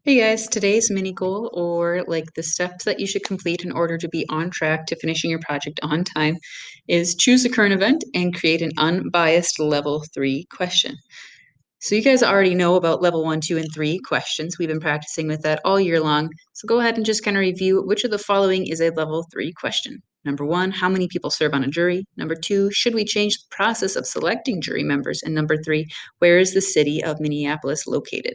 Hey guys, today's mini goal, or like the steps that you should complete in order to be on track to finishing your project on time, is choose a current event and create an unbiased level 3 question. So, you guys already know about level 1, 2, and 3 questions. We've been practicing with that all year long. So, go ahead and just kind of review which of the following is a level 3 question. Number 1, how many people serve on a jury? Number 2, should we change the process of selecting jury members? And number 3, where is the city of Minneapolis located?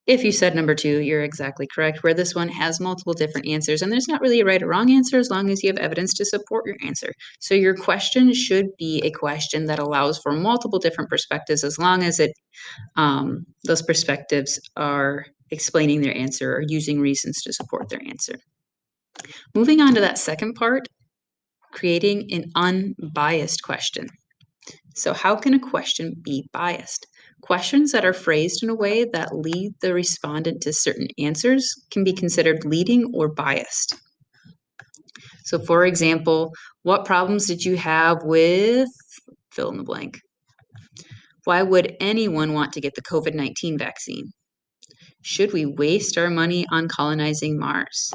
If you said number 2, you're exactly correct, where this one has multiple different answers, and there's not really a right or wrong answer as long as you have evidence to support your answer. So your question should be a question that allows for multiple different perspectives as long as those perspectives are explaining their answer or using reasons to support their answer. Moving on to that second part, creating an unbiased question. So, how can a question be biased? Questions that are phrased in a way that lead the respondent to certain answers can be considered leading or biased. So, for example, what problems did you have with fill in the blank? Why would anyone want to get the COVID 19 vaccine? Should we waste our money on colonizing Mars?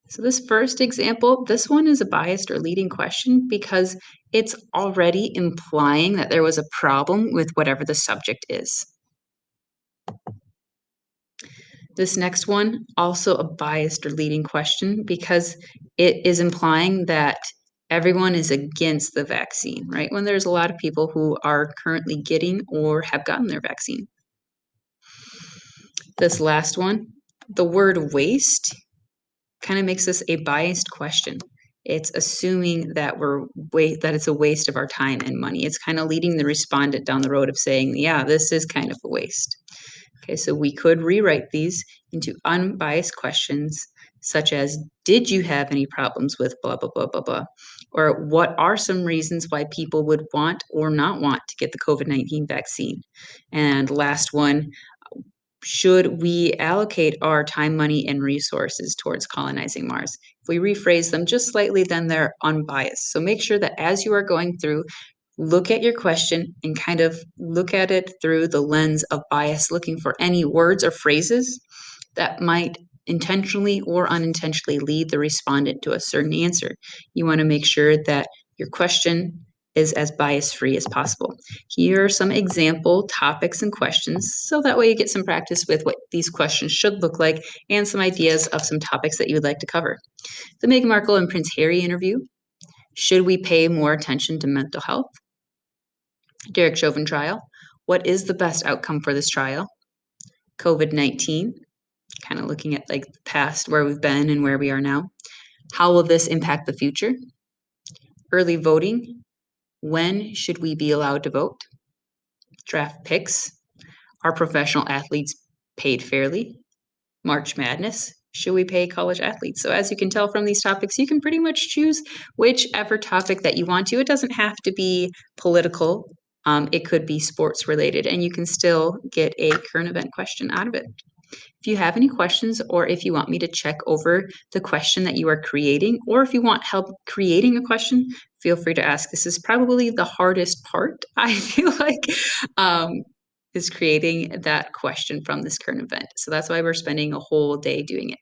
So, this first example, this one is a biased or leading question because it's already implying that there was a problem with whatever the subject is. This next one, also a biased or leading question because it is implying that everyone is against the vaccine, right? When there's a lot of people who are currently getting or have gotten their vaccine. This last one, the word waste kind of makes this a biased question. It's assuming that that it's a waste of our time and money. It's kind of leading the respondent down the road of saying, yeah, this is kind of a waste. Okay, so we could rewrite these into unbiased questions such as, did you have any problems with blah, blah, blah, blah, blah? Or what are some reasons why people would want or not want to get the COVID 19 vaccine? And last one, should we allocate our time, money, and resources towards colonizing Mars? If we rephrase them just slightly, then they're unbiased. So make sure that as you are going through, look at your question and kind of look at it through the lens of bias, looking for any words or phrases that might intentionally or unintentionally lead the respondent to a certain answer. You want to make sure that your question is as bias free as possible. Here are some example topics and questions, so that way you get some practice with what these questions should look like and some ideas of some topics that you would like to cover. The Meghan Markle and Prince Harry interview. Should we pay more attention to mental health? Derek Chauvin trial. What is the best outcome for this trial? COVID 19, kind of looking at like the past, where we've been and where we are now. How will this impact the future? Early voting. When should we be allowed to vote? Draft picks. Are professional athletes paid fairly? March Madness. Should we pay college athletes? So, as you can tell from these topics, you can pretty much choose whichever topic that you want to. It doesn't have to be political, it could be sports related, and you can still get a current event question out of it. If you have any questions, or if you want me to check over the question that you are creating, or if you want help creating a question, feel free to ask. This is probably the hardest part, I feel like, is creating that question from this current event. So that's why we're spending a whole day doing it.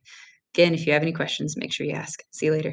Again, if you have any questions, make sure you ask. See you later.